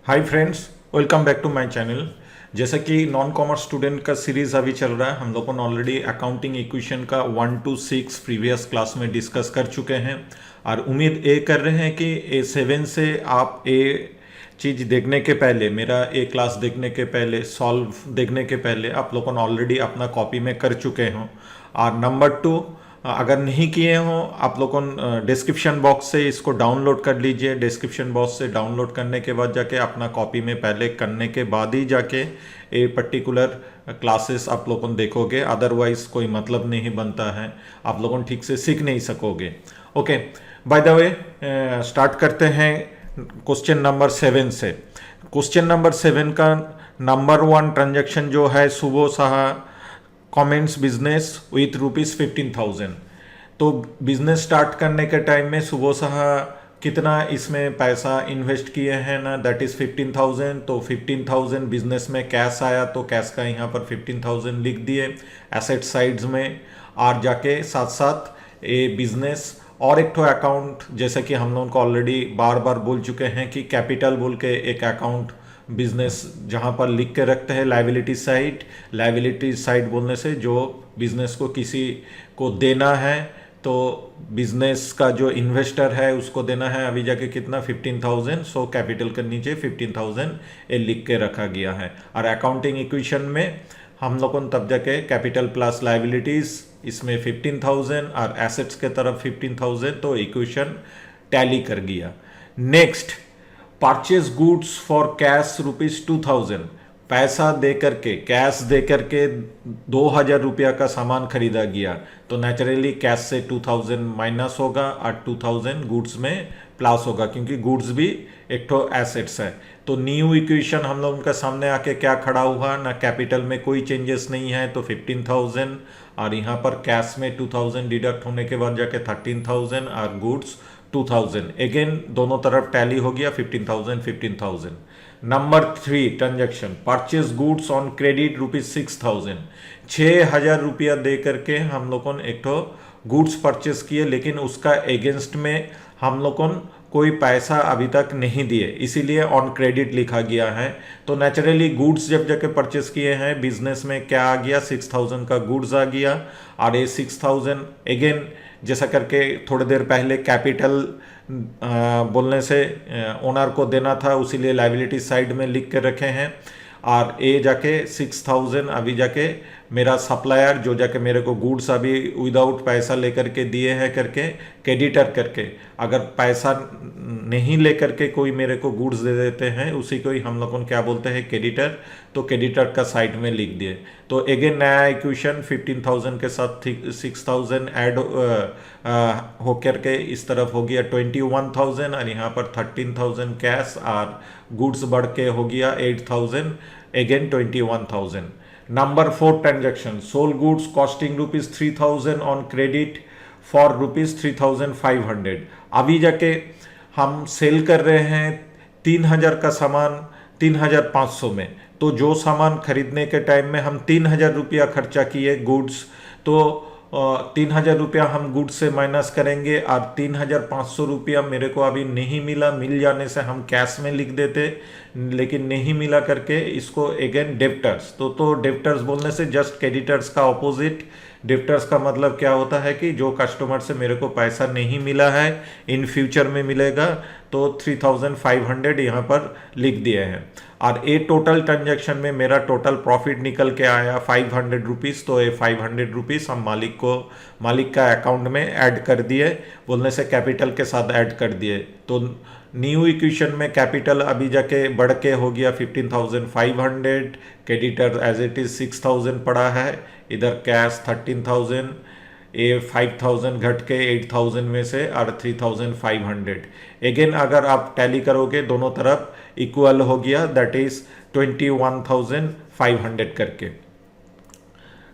Hi friends, welcome back to my channel. जैसा कि non commerce student का series अभी चल रहा है, हम लोगों ने ऑलरेडी अकाउंटिंग इक्वेशन का 1 to 6 प्रीवियस क्लास में डिस्कस कर चुके हैं और उम्मीद ये कर रहे हैं कि A7 से आप ये चीज़ देखने के पहले, मेरा ये क्लास देखने के पहले, सॉल्व देखने के पहले आप लोगों ने ऑलरेडी अपना कॉपी में कर चुके हों। और नंबर 2, अगर नहीं किए हो आप लोगों डिस्क्रिप्शन बॉक्स से इसको डाउनलोड कर लीजिए। डिस्क्रिप्शन बॉक्स से डाउनलोड करने के बाद जाके अपना कॉपी में पहले करने के बाद ही जाके ये पर्टिकुलर क्लासेस आप लोगों देखोगे, अदरवाइज कोई मतलब नहीं बनता है, आप लोगों ठीक से सीख नहीं सकोगे। Okay, by the way start करते हैं क्वेश्चन नंबर 7 से। क्वेश्चन नंबर 7 का नंबर 1 ट्रांजेक्शन जो है सुबह शाह कमेंट्स बिजनेस विथ ₹15,000। तो बिजनेस स्टार्ट करने के टाइम में सुबह शाह कितना इसमें पैसा इन्वेस्ट किए हैं ना, दैट इज़ 15,000। तो 15,000 बिजनेस में कैश आया तो कैश का यहाँ पर 15,000 लिख दिए एसेट साइड्स में। और जाके साथ साथ ये बिजनेस और एक तो अकाउंट, जैसे कि हम लोगों को ऑलरेडी बार बार बोल चुके हैं कि कैपिटल बोल के एक अकाउंट बिजनेस जहाँ पर लिख के रखते हैं लाइबिलिटी साइड बोलने से जो बिजनेस को किसी को देना है, तो बिजनेस का जो इन्वेस्टर है उसको देना है अभी जाके कितना 15,000। सो कैपिटल के नीचे 15,000 ये लिख के रखा गया है। और अकाउंटिंग इक्वेशन में हम लोगों ने तब जाके कैपिटल प्लस लाइबिलिटीज इसमें 15,000 और एसेट्स के तरफ 15,000, तो इक्वेशन टैली कर गया। Next, purchase goods for cash ₹2,000। पैसा दे करके, कैश दे करके 2,000 रुपया का सामान खरीदा गया, तो नेचुरली कैश से 2,000 माइनस होगा और 2,000 गुड्स में प्लस होगा, क्योंकि गुड्स भी एक तो एसेट्स है। तो न्यू इक्वेशन हम लोग उनका सामने आके क्या खड़ा हुआ ना, कैपिटल में कोई चेंजेस नहीं है तो 15,000, और यहाँ पर कैश में 2,000 डिडक्ट होने के बाद जाके 13,000 और गुड्स 2,000। अगेन दोनों तरफ टैली हो गया 15,000। Number 3 transaction, purchase goods on credit ₹6,000। 6,000 रुपया दे करके हम लोगों ने एक तो गुड्स परचेज किए, लेकिन उसका अगेंस्ट में हम लोगों कोई पैसा अभी तक नहीं दिए, इसीलिए ऑन क्रेडिट लिखा गया है। तो नेचुरली गुड्स जब जाके परचेस किए हैं, बिजनेस में क्या आ गया 6,000 का गुड्स आ गया, और ये 6,000 अगेन जैसा करके थोड़ी देर पहले कैपिटल बोलने से ओनर को देना था, उसीलिए लाइबिलिटी साइड में लिख के रखे हैं। और ये जाके 6,000 अभी जाके मेरा सप्लायर जो जाके मेरे को गुड्स अभी विदाउट पैसा लेकर के दिए हैं करके क्रेडिटर करके, अगर पैसा नहीं लेकर के कोई मेरे को गुड्स दे देते हैं, उसी को ही हम लोगों को क्या बोलते हैं क्रेडिटर, तो क्रेडिटर का साइड में लिख दिए। तो अगेन नया इक्वेशन 15,000 के साथ 6,000 ऐड होकर के इस तरफ हो गया 21,000, और यहाँ पर 13,000 कैश और गुड्स बढ़ के हो गया 8,000, again 21,000। Number 4 transaction, sold goods costing ₹3,000 on credit for ₹3,500। अभी जाके हम सेल कर रहे हैं 3,000 का सामान 3,500 में, तो जो सामान खरीदने के टाइम में हम 3,000 रुपया खर्चा किए गुड्स, तो 3,000 रुपया हम गुड्स से माइनस करेंगे, और 3,500 रुपया मेरे को अभी नहीं मिला, मिल जाने से हम कैश में लिख देते, लेकिन नहीं मिला करके इसको अगेन डेब्टर्स। तो डेब्टर्स बोलने से जस्ट क्रेडिटर्स का ऑपोजिट। डेब्टर्स का मतलब क्या होता है कि जो कस्टमर से मेरे को पैसा नहीं मिला है, इन फ्यूचर में मिलेगा, तो 3,500 यहाँ पर लिख दिए हैं। और ये टोटल ट्रांजेक्शन में मेरा टोटल प्रॉफिट निकल के आया 500 रुपीज़। तो ये 500 रुपीज़ हम मालिक का अकाउंट में ऐड कर दिए, बोलने से कैपिटल के साथ ऐड कर दिए। तो न्यू इक्वेशन में कैपिटल अभी जाके बढ़ के हो गया 15,500, क्रेडिटर एज इट इज 6,000 पड़ा है, इधर कैश 13,000, ये 5,000 घट के 8,000 में से और 3,500। अगेन अगर आप टैली करोगे दोनों तरफ इक्वल हो गया, दैट इज 21,500 करके।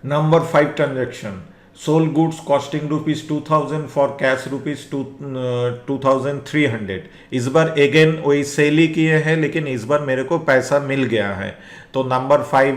Number 5 transaction, sold goods costing ₹2,000 for cash ₹2,300। इस बार अगेन वही सेल ही किए हैं, लेकिन इस बार मेरे को पैसा मिल गया है। तो नंबर 5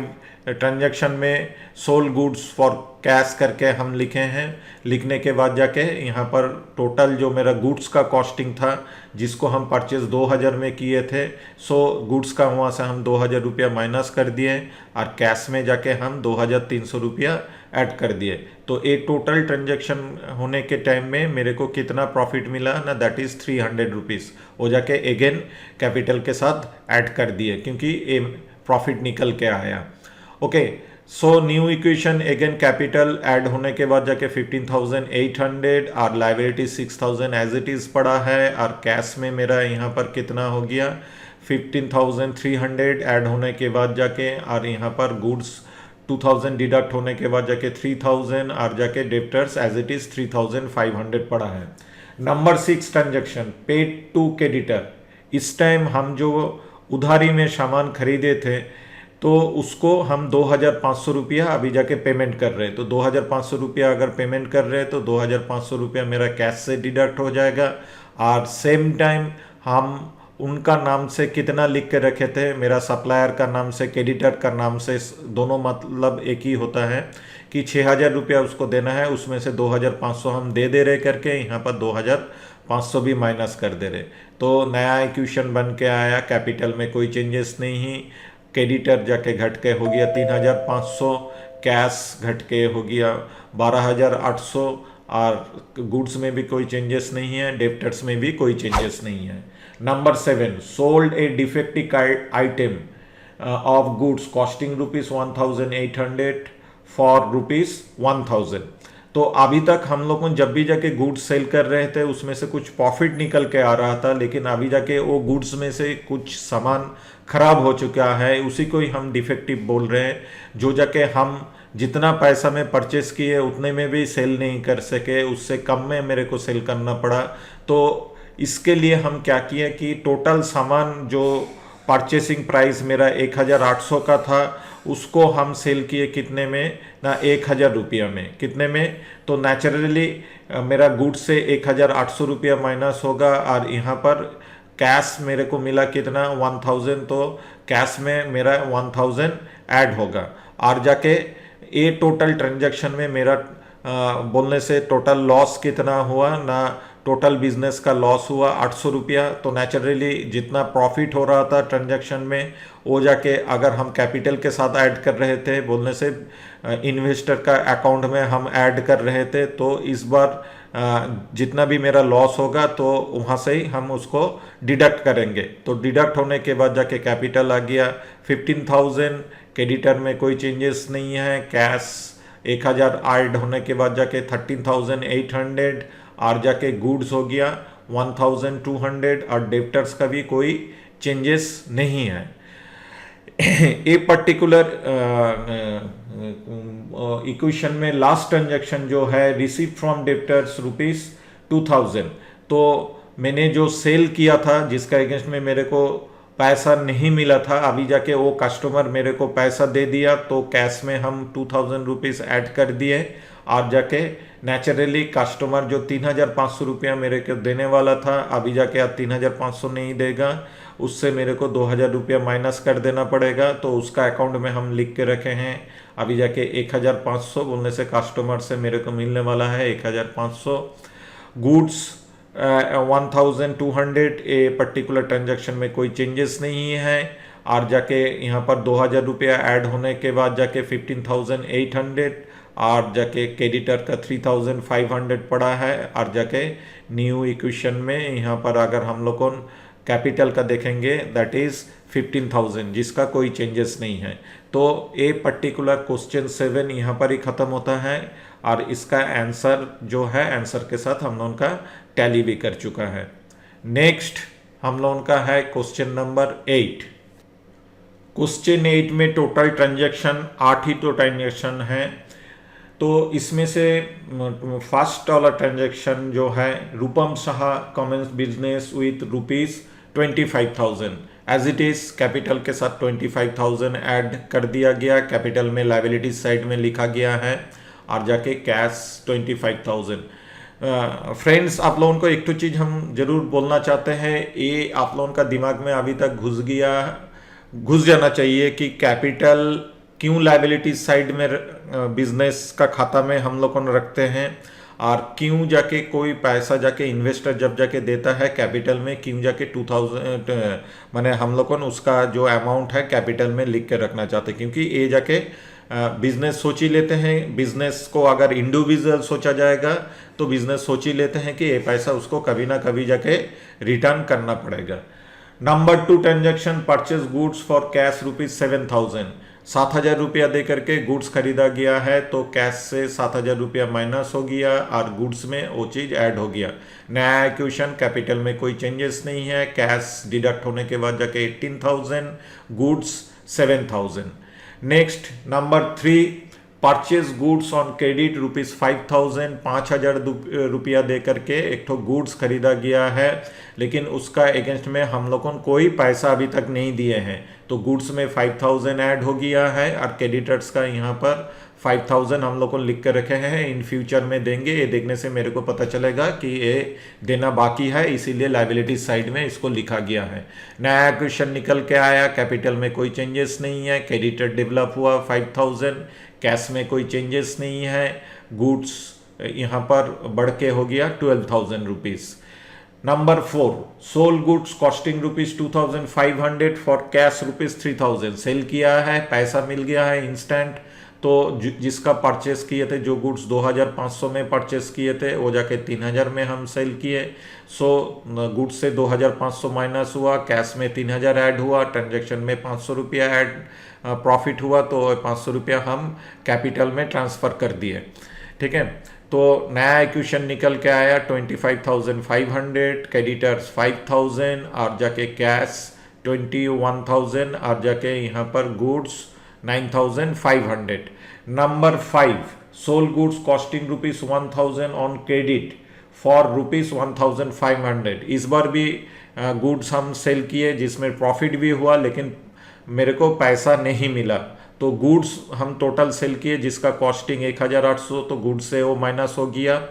ट्रांजैक्शन में सोल्ड गुड्स फॉर कैश करके हम लिखे हैं। लिखने के बाद जाके यहाँ पर टोटल जो मेरा गुड्स का कॉस्टिंग था जिसको हम परचेज 2000 में किए थे, सो गुड्स का वहाँ से हम 2000 रुपया माइनस कर दिए और कैश में जाके हम 2300 रुपया ऐड कर दिए। तो एक टोटल ट्रांजैक्शन होने के टाइम में मेरे को कितना प्रॉफिट मिला ना, दैट इज़ 300 रुपीज़। वो जाके अगेन कैपिटल के साथ ऐड कर दिए क्योंकि ये प्रॉफिट निकल के आया। Okay, so new equation again capital add होने के बाद जाके 15,800 और लाइबिलिटी 6,000 एज इट इज़ पड़ा है और कैश में मेरा यहाँ पर कितना हो गया 15,300 ऐड होने के बाद जाके, और यहाँ पर गुड्स 2000 डिडक्ट होने के बाद जाके 3000 और जाके डेप्टर्स एज इट इज़ 3500 पड़ा है। Number 6 transaction paid to creditor. इस टाइम हम जो उधारी में सामान खरीदे थे तो उसको हम 2500 रुपया अभी जाके पेमेंट कर रहे हैं। तो 2500 रुपया अगर पेमेंट कर रहे हैं तो 2500 रुपया मेरा कैश से डिडक्ट हो जाएगा। और सेम टाइम हम उनका नाम से कितना लिख के रखे थे, मेरा सप्लायर का नाम से क्रेडिटर का नाम से, दोनों मतलब एक ही होता है कि 6000 रुपया उसको देना है, उसमें से 2500 हम दे रहे करके यहाँ पर 2500 भी माइनस कर दे रहे। तो नया इक्वेशन बन के आया, कैपिटल में कोई चेंजेस नहीं, क्रेडिटर जाके घट के हो गया 3500, कैश घट के हो गया 12800 और गुड्स में भी कोई चेंजेस नहीं है, डेप्टर्स में भी कोई चेंजेस नहीं है। Number 7 sold A defective item of goods costing ₹1800 for ₹1000। तो अभी तक हम लोगों जब भी जाके गुड्स सेल कर रहे थे उसमें से कुछ प्रॉफिट निकल के आ रहा था, लेकिन अभी जाके वो गुड्स में से कुछ सामान खराब हो चुका है, उसी को ही हम डिफेक्टिव बोल रहे हैं, जो जाके हम जितना पैसा में परचेस किए उतने में भी सेल नहीं कर सके, उससे कम में मेरे को सेल करना पड़ा। तो इसके लिए हम क्या किए कि टोटल सामान जो परचेसिंग प्राइस मेरा 1800 का था उसको हम सेल किए कितने में ना 1000 रुपया में। कितने में? तो नेचुरली मेरा गुड्स से 1800 रुपया माइनस होगा और यहाँ पर कैश मेरे को मिला कितना 1000, तो कैश में मेरा 1000 ऐड होगा और जाके ये टोटल ट्रांजैक्शन में मेरा बोलने से टोटल लॉस कितना हुआ ना, टोटल बिजनेस का लॉस हुआ 800 रुपया। तो नेचुरली जितना प्रॉफिट हो रहा था ट्रांजैक्शन में वो जाके अगर हम कैपिटल के साथ ऐड कर रहे थे, बोलने से इन्वेस्टर का अकाउंट में हम ऐड कर रहे थे, तो इस बार जितना भी मेरा लॉस होगा तो वहाँ से ही हम उसको डिडक्ट करेंगे। तो डिडक्ट होने के बाद जाके कैपिटल आ गया 15,000, क्रेडिटर में कोई चेंजेस नहीं है, कैश 1000 ऐड होने के बाद जाके 13,800 और जाके गुड्स हो गया 1200 और डेप्टर्स का भी कोई चेंजेस नहीं है। ए पर्टिकुलर इक्वेशन में लास्ट ट्रांजैक्शन जो है रिसीव फ्रॉम डेप्टर्स ₹2000। तो मैंने जो सेल किया था जिसका अगेंस्ट में मेरे को पैसा नहीं मिला था, अभी जाके वो कस्टमर मेरे को पैसा दे दिया, तो कैश में हम 2000 रुपीज़ ऐड कर दिए और जाके नेचुरली कस्टमर जो 3500 रुपया मेरे को देने वाला था अभी जाके अब 3500 नहीं देगा, उससे मेरे को 2000 रुपया माइनस कर देना पड़ेगा। तो उसका अकाउंट में हम लिख के रखे हैं अभी जाके 1500, बोलने से कस्टमर से मेरे को मिलने वाला है 1500। गुड्स 1200, ए पर्टिकुलर ट्रांजैक्शन में कोई चेंजेस नहीं है और जाके यहाँ पर 2000 रुपया ऐड होने के बाद जाके 15,800 और जाके क्रेडिटर का 3,500 पड़ा है और जाके न्यू इक्वेशन में यहाँ पर अगर हम लोग कैपिटल का देखेंगे दैट इज़ 15,000 जिसका कोई चेंजेस नहीं है। तो ए पर्टिकुलर क्वेश्चन 7 यहाँ पर ही ख़त्म होता है और इसका आंसर जो है आंसर के साथ हम लोगों का टैली भी कर चुका है। नेक्स्ट हम लोगों का है क्वेश्चन नंबर 8। क्वेश्चन 8 में टोटल ट्रांजैक्शन 8 ही तो ट्रांजैक्शन है। तो इसमें से फर्स्ट वाला ट्रांजैक्शन जो है Rupam Shah commences business with ₹25,000 as it is capital के साथ 25,000 ऐड कर दिया गया, कैपिटल में लाइबिलिटी साइड में लिखा गया है और जाके कैश 25,000। फ्रेंड्स आप लोगों को एक तो चीज़ हम जरूर बोलना चाहते हैं, ये आप लोगों का दिमाग में अभी तक घुस जाना चाहिए कि कैपिटल क्यों लाइबिलिटीज साइड में बिजनेस का खाता में हम लोग को रखते हैं, और क्यों जाके कोई पैसा जाके इन्वेस्टर जब जाके देता है कैपिटल में, क्यों जाके 2000 माने हम लोग को उसका जो अमाउंट है कैपिटल में लिख के रखना चाहते हैं, क्योंकि ये जाके बिजनेस सोच ही लेते हैं। बिजनेस को अगर इंडिविजुअल सोचा जाएगा तो बिजनेस सोच ही लेते हैं कि ये पैसा उसको कभी ना कभी जाके रिटर्न करना पड़ेगा। Number 2 transaction, purchase goods for cash ₹7,000। 7,000 रुपया दे करके गुड्स खरीदा गया है, तो कैश से 7,000 रुपया माइनस हो गया और गुड्स में वो चीज़ ऐड हो गया। नया इक्वेशन, कैपिटल में कोई चेंजेस नहीं है, कैश डिडक्ट होने के बाद जाके 18,000, goods 7,000। Next number 3, purchase goods on credit ₹5,000। 5,000 रुपया दे करके एक तो गुड्स खरीदा गया है, लेकिन उसका अगेंस्ट में हम लोगों को कोई पैसा अभी तक नहीं दिए हैं, तो गुड्स में 5,000 ऐड हो गया है और क्रेडिटर्स का यहाँ पर 5,000 हम लोग को लिख कर रखे हैं, इन फ्यूचर में देंगे। ये देखने से मेरे को पता चलेगा कि ये देना बाकी है, इसीलिए लाइबिलिटी साइड में इसको लिखा गया है। नया क्वेश्चन निकल के आया, कैपिटल में कोई चेंजेस नहीं है, क्रेडिटर डेवलप हुआ 5,000, कैश में कोई चेंजेस नहीं है, गुड्स यहाँ पर बढ़ के हो गया 12,000 rupees. Number 4, sold goods costing ₹2,500 for cash ₹3,000। Sale किया है, पैसा मिल गया है इंस्टेंट, तो जिसका परचेस किए थे, जो गुड्स 2,500 में परचेस किए थे वो जाके 3,000 में हम सेल किए। सो गुड्स से 2,500 माइनस हुआ, कैश में 3,000 ऐड हुआ, ट्रांजेक्शन में 500 रुपया ऐड प्रॉफिट हुआ, तो 500 रुपया हम कैपिटल में ट्रांसफ़र कर दिए। ठीक है, तो नया इक्वेशन निकल के आया 25,500, क्रेडिटर्स 5,000 और जाके कैश 21,000 और जाके यहाँ पर goods 9,500। Number 5, sold goods costing ₹1,000 on credit for ₹1,500। इस बार भी गुड्स हम सेल किए जिसमें प्रॉफिट भी हुआ, लेकिन मेरे को पैसा नहीं मिला, तो गुड्स हम टोटल सेल किए जिसका कॉस्टिंग 1,800, तो गुड्स से वो माइनस हो गया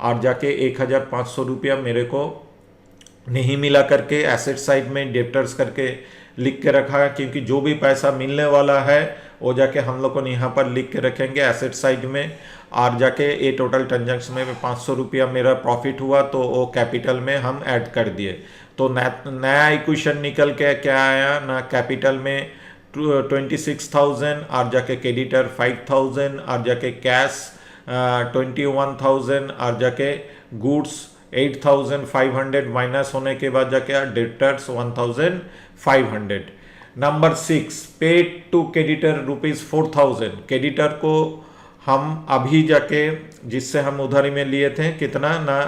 और जाके 1,500 रुपया मेरे को नहीं मिला करके एसेट साइड में डेब्टर्स करके लिख के रखा, क्योंकि जो भी पैसा मिलने वाला है वो जाके हम लोग को यहाँ पर लिख के रखेंगे एसेट साइड में, और जाके ये टोटल ट्रांजैक्शन में 500 रुपया मेरा प्रॉफिट हुआ, तो वो कैपिटल में हम ऐड कर दिए। तो नया इक्वेशन निकल के क्या आया ना, कैपिटल में 26,000 और जाके क्रेडिटर 5,000 और जाके कैश 21,000 और जाके गुड्स 8,500 माइनस होने के बाद जाके debtors 1,500। Number 6, paid to creditor ₹4,000। Creditor को हम अभी जाके जिससे हम उधारी में लिए थे कितना ना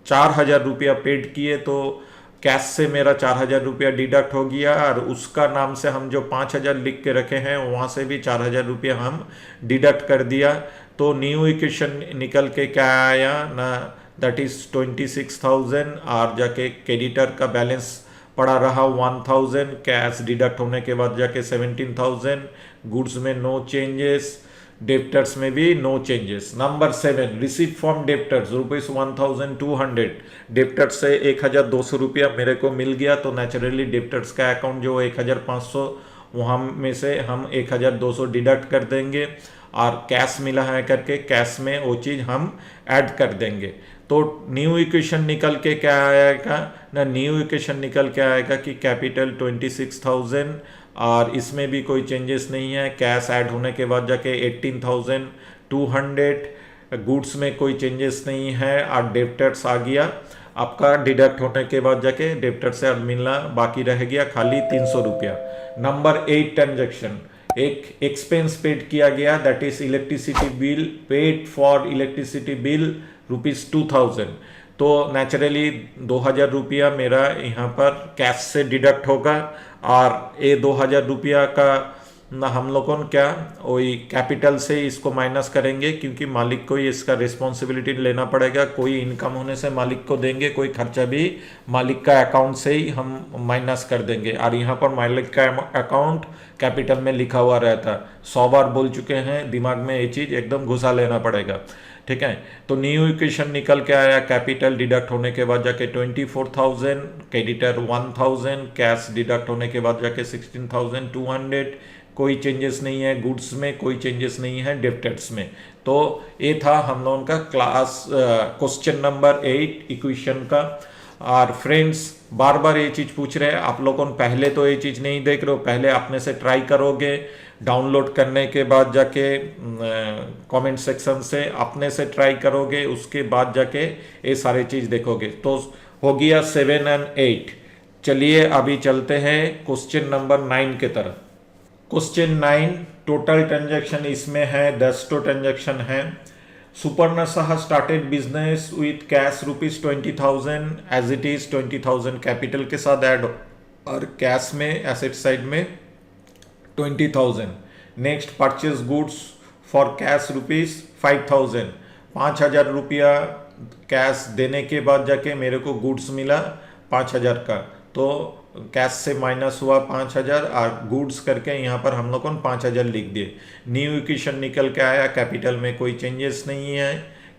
4,000 रुपया पेड किए, तो कैश से मेरा 4,000 रुपया डिडक्ट हो गया और उसका नाम से हम जो 5,000 लिख के रखे हैं वहाँ से भी 4,000 रुपया हम डिडक्ट कर दिया। तो न्यू इक्वेशन निकल के क्या आया ना, दैट इज 26,000 और जाके क्रेडिटर का बैलेंस पड़ा रहा 1,000, कैश डिडक्ट होने के बाद जाके 17,000, गुड्स में नो चेंजेस, डेब्टर्स में भी no changes. Number 7, receipt from debtors ₹1,200। Debtors से 1,200 रुपया मेरे को मिल गया, तो नेचुरली डेब्टर्स का अकाउंट जो 1,500 वहाँ में से हम 1,200 डिडक्ट कर देंगे और कैश मिला है करके कैश में वो चीज़ हम ऐड कर देंगे। तो न्यू इक्वेशन निकल के क्या आएगा ना, न्यू इक्वेशन निकल के आएगा कि कैपिटल 26,000 और इसमें भी कोई चेंजेस नहीं है, कैश ऐड होने के बाद जाके 18,200, गुड्स में कोई चेंजेस नहीं है और डेब्टर्स आ गया आपका डिडक्ट होने के बाद जाके डेब्टर से अब मिलना बाकी रह गया खाली 300 रुपया। नंबर 8 ट्रांजेक्शन, एक एक्सपेंस पेड किया गया, that is electricity bill, paid for electricity bill ₹2,000। तो नेचुरली 2,000 रुपया मेरा यहाँ पर कैश से डिडक्ट होगा और ये 2,000 रुपया का ना हम लोगों ने क्या वही कैपिटल से इसको माइनस करेंगे, क्योंकि मालिक को ही इसका रिस्पॉन्सिबिलिटी लेना पड़ेगा। कोई इनकम होने से मालिक को देंगे, कोई खर्चा भी मालिक का अकाउंट से ही हम माइनस कर देंगे। और यहाँ पर मालिक का अकाउंट कैपिटल में लिखा हुआ रहता, 100 बार बोल चुके हैं, दिमाग में ये चीज़ एकदम घुसा लेना पड़ेगा। ठीक है। तो न्यू इक्वेशन निकल के आया, कैपिटल डिडक्ट होने के बाद जाके 24,000, क्रेडिटर 1,000, कैश डिडक्ट होने के बाद जाके 16,200, कोई चेंजेस नहीं है गुड्स में, कोई चेंजेस नहीं है डेब्टर्स में। तो ये था हम लोगों का क्लास क्वेश्चन नंबर 8 इक्वेशन का। और फ्रेंड्स बार बार ये चीज़ पूछ रहे हैं आप लोगों को, पहले तो ये चीज़ नहीं देख रहे हो, पहले अपने से ट्राई करोगे, डाउनलोड करने के बाद जाके कमेंट सेक्शन से अपने से ट्राई करोगे, उसके बाद जाके ये सारी चीज़ देखोगे। तो हो गया 7 और 8। चलिए अभी चलते हैं क्वेश्चन नंबर 9 के तरफ। क्वेश्चन 9, टोटल ट्रांजैक्शन इसमें है 10 तो ट्रांजैक्शन है। Suparna Saha started business with cash ₹20,000 as it is 20,000 capital के साथ ऐड और कैश में एसेट साइड में 20,000। Next purchase goods for cash ₹5,000, 5,000 रुपया कैश देने के बाद जाके मेरे को गुड्स मिला 5,000 का, तो कैश से माइनस हुआ 5,000 और गुड्स करके यहाँ पर हम लोगों ने 5,000 लिख दिए। न्यू इक्वेशन निकल के आया, कैपिटल में कोई चेंजेस नहीं है,